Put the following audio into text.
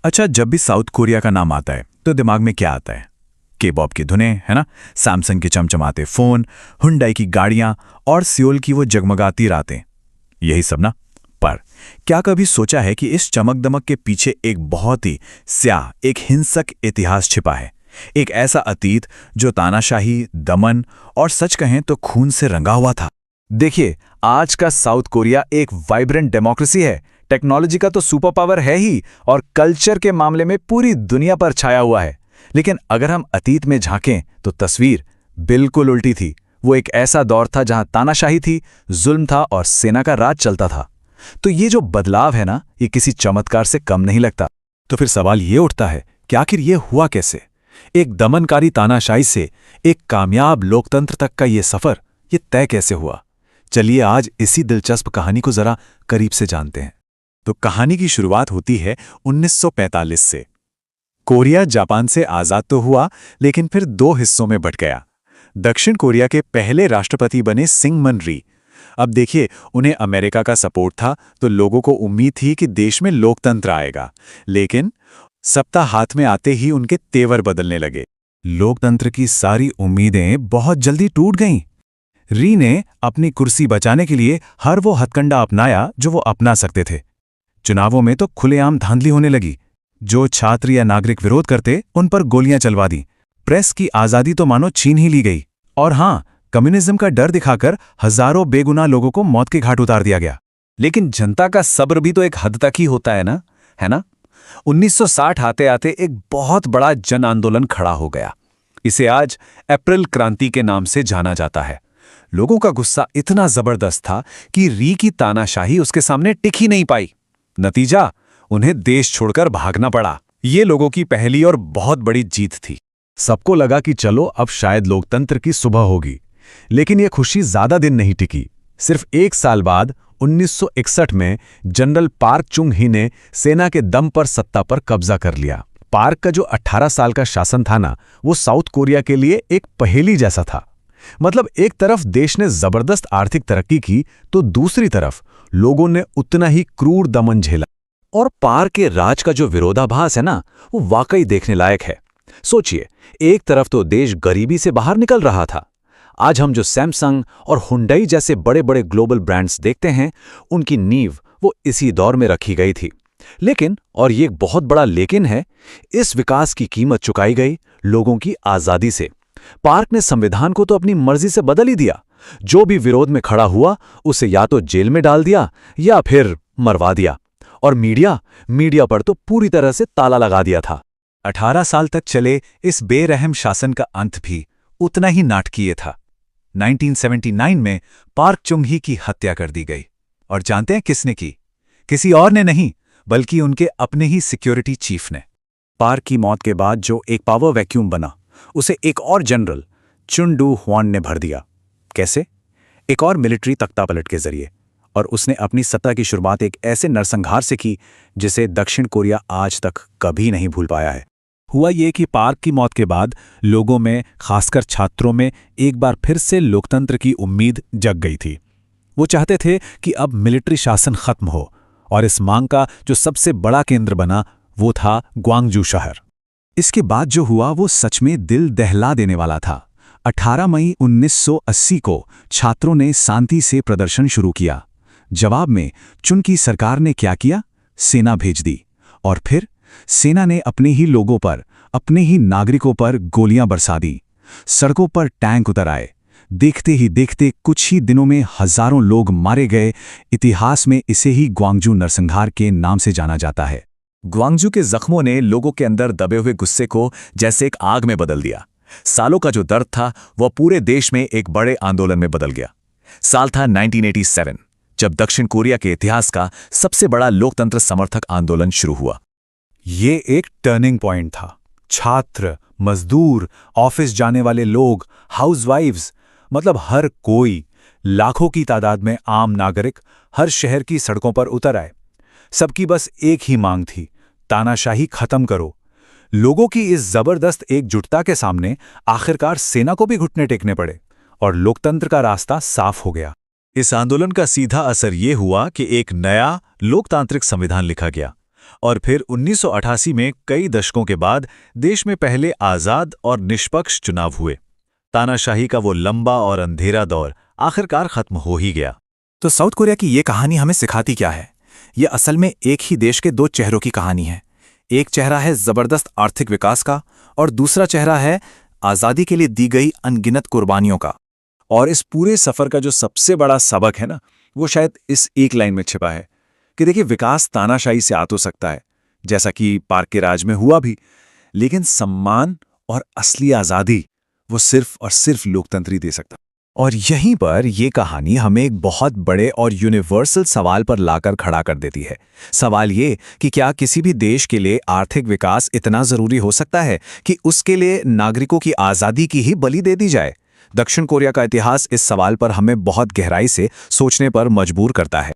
अच्छा, जब भी साउथ कोरिया का नाम आता है तो दिमाग में क्या आता है? के-पॉप की धुनें, है ना? सैमसंग के चमचमाते फोन, हुंडई की गाड़ियां और सियोल की वो जगमगाती रातें, यही सब ना? पर क्या कभी सोचा है कि इस चमक-दमक के पीछे एक बहुत ही स्याह, एक हिंसक इतिहास छिपा है? एक ऐसा अतीत जो तानाशाही, दमन और सच कहें तो खून से रंगा हुआ था। देखिए, आज का साउथ कोरिया एक वाइब्रेंट डेमोक्रेसी है, टेक्नोलॉजी का तो सुपर पावर है ही और कल्चर के मामले में पूरी दुनिया पर छाया हुआ है। लेकिन अगर हम अतीत में झांकें तो तस्वीर बिल्कुल उल्टी थी। वो एक ऐसा दौर था जहां तानाशाही थी, जुल्म था और सेना का राज चलता था। तो ये जो बदलाव है ना, ये किसी चमत्कार से कम नहीं लगता। तो फिर सवाल ये उठता है कि आखिर ये हुआ कैसे? एक दमनकारी तानाशाही से एक कामयाब लोकतंत्र तक का ये सफर, ये तय कैसे हुआ? चलिए आज इसी दिलचस्प कहानी को जरा करीब से जानते हैं। तो कहानी की शुरुआत होती है 1945 से। कोरिया जापान से आजाद तो हुआ, लेकिन फिर दो हिस्सों में बंट गया। दक्षिण कोरिया के पहले राष्ट्रपति बने सिंगमन री। अब देखिए, उन्हें अमेरिका का सपोर्ट था तो लोगों को उम्मीद थी कि देश में लोकतंत्र आएगा। लेकिन सत्ता हाथ में आते ही उनके तेवर बदलने लगे। लोकतंत्र की सारी उम्मीदें बहुत जल्दी टूट गईं। री ने अपनी कुर्सी बचाने के लिए हर वो हथकंडा अपनाया जो वो अपना सकते थे। चुनावों में तो खुलेआम धांधली होने लगी। जो छात्र या नागरिक विरोध करते, उन पर गोलियां चलवा दी। प्रेस की आजादी तो मानो छीन ही ली गई। और हां, कम्युनिज्म का डर दिखाकर हजारों बेगुनाह लोगों को मौत के घाट उतार दिया गया। लेकिन जनता का सब्र भी तो एक हद तक ही होता है ना? 1960 आते आते एक बहुत बड़ा जन आंदोलन खड़ा हो गया। इसे आज अप्रैल क्रांति के नाम से जाना जाता है। लोगों का गुस्सा इतना जबरदस्त था कि री की तानाशाही उसके सामने टिक ही नहीं पाई। नतीजा, उन्हें देश छोड़कर भागना पड़ा। ये लोगों की पहली और बहुत बड़ी जीत थी। सबको लगा कि चलो अब शायद लोकतंत्र की सुबह होगी। लेकिन यह खुशी ज्यादा दिन नहीं टिकी। सिर्फ एक साल बाद 1961 में जनरल पार्क चुंग ही ने सेना के दम पर सत्ता पर कब्जा कर लिया। पार्क का जो 18 साल का शासन था ना, वो साउथ कोरिया के लिए एक पहेली जैसा था। मतलब एक तरफ देश ने जबरदस्त आर्थिक तरक्की की तो दूसरी तरफ लोगों ने उतना ही क्रूर दमन झेला। और पार्क के राज का जो विरोधाभास है ना, वो वाकई देखने लायक है। सोचिए, एक तरफ तो देश गरीबी से बाहर निकल रहा था। आज हम जो सैमसंग और हुंडई जैसे बड़े बड़े ग्लोबल ब्रांड्स देखते हैं, उनकी नींव वो इसी दौर में रखी गई थी। लेकिन, और ये एक बहुत बड़ा लेकिन है, इस विकास की कीमत चुकाई गई लोगों की आजादी से। पार्क ने संविधान को तो अपनी मर्जी से बदल ही दिया। जो भी विरोध में खड़ा हुआ, उसे या तो जेल में डाल दिया या फिर मरवा दिया। और मीडिया पर तो पूरी तरह से ताला लगा दिया था। 18 साल तक चले इस बेरहम शासन का अंत भी उतना ही नाटकीय था। 1979 में पार्क चुंग-ही की हत्या कर दी गई। और जानते हैं किसने की? किसी और ने नहीं, बल्कि उनके अपने ही सिक्योरिटी चीफ ने। पार्क की मौत के बाद जो एक पावर वैक्यूम बना, उसे एक और जनरल चुन डू हुआन ने भर दिया। कैसे? एक और मिलिट्री तख्तापलट के जरिए। और उसने अपनी सत्ता की शुरुआत एक ऐसे नरसंहार से की जिसे दक्षिण कोरिया आज तक कभी नहीं भूल पाया है। हुआ ये कि पार्क की मौत के बाद लोगों में, खासकर छात्रों में, एक बार फिर से लोकतंत्र की उम्मीद जग गई थी। वो चाहते थे कि अब मिलिट्री शासन खत्म हो। और इस मांग का जो सबसे बड़ा केंद्र बना, वो था ग्वांगजू शहर। इसके बाद जो हुआ वो सच में दिल दहला देने वाला था। 18 मई 1980 को छात्रों ने शांति से प्रदर्शन शुरू किया। जवाब में चुन की सरकार ने क्या किया? सेना भेज दी। और फिर सेना ने अपने ही लोगों पर, अपने ही नागरिकों पर गोलियां बरसा दी। सड़कों पर टैंक उतर आए। देखते ही देखते कुछ ही दिनों में हजारों लोग मारे गए। इतिहास में इसे ही ग्वांगजू नरसंहार के नाम से जाना जाता है। ग्वांगजू के जख्मों ने लोगों के अंदर दबे हुए गुस्से को जैसे एक आग में बदल दिया। सालों का जो दर्द था, वह पूरे देश में एक बड़े आंदोलन में बदल गया। साल था 1987, जब दक्षिण कोरिया के इतिहास का सबसे बड़ा लोकतंत्र समर्थक आंदोलन शुरू हुआ। ये एक टर्निंग पॉइंट था। छात्र, मजदूर, ऑफिस जाने वाले लोग, हाउसवाइफ्स, मतलब हर कोई, लाखों की तादाद में आम नागरिक हर शहर की सड़कों पर उतर आए। सबकी बस एक ही मांग थी, तानाशाही खत्म करो। लोगों की इस जबरदस्त एकजुटता के सामने आखिरकार सेना को भी घुटने टेकने पड़े और लोकतंत्र का रास्ता साफ हो गया। इस आंदोलन का सीधा असर ये हुआ कि एक नया लोकतांत्रिक संविधान लिखा गया। और फिर 1988 में कई दशकों के बाद देश में पहले आज़ाद और निष्पक्ष चुनाव हुए। तानाशाही का वो लंबा और अंधेरा दौर आखिरकार खत्म हो ही गया। तो साउथ कोरिया की ये कहानी हमें सिखाती क्या है? ये असल में एक ही देश के दो चेहरों की कहानी है। एक चेहरा है जबरदस्त आर्थिक विकास का और दूसरा चेहरा है आज़ादी के लिए दी गई अनगिनत कुर्बानियों का। और इस पूरे सफर का जो सबसे बड़ा सबक है ना, वो शायद इस एक लाइन में छिपा है कि देखिए, विकास तानाशाही से आ तो सकता है, जैसा कि पार्क के राज में हुआ भी, लेकिन सम्मान और असली आज़ादी वो सिर्फ और सिर्फ लोकतंत्र ही दे सकता। और यहीं पर ये कहानी हमें एक बहुत बड़े और यूनिवर्सल सवाल पर लाकर खड़ा कर देती है। सवाल ये कि क्या किसी भी देश के लिए आर्थिक विकास इतना ज़रूरी हो सकता है कि उसके लिए नागरिकों की आज़ादी की ही बलि दे दी जाए? दक्षिण कोरिया का इतिहास इस सवाल पर हमें बहुत गहराई से सोचने पर मजबूर करता है।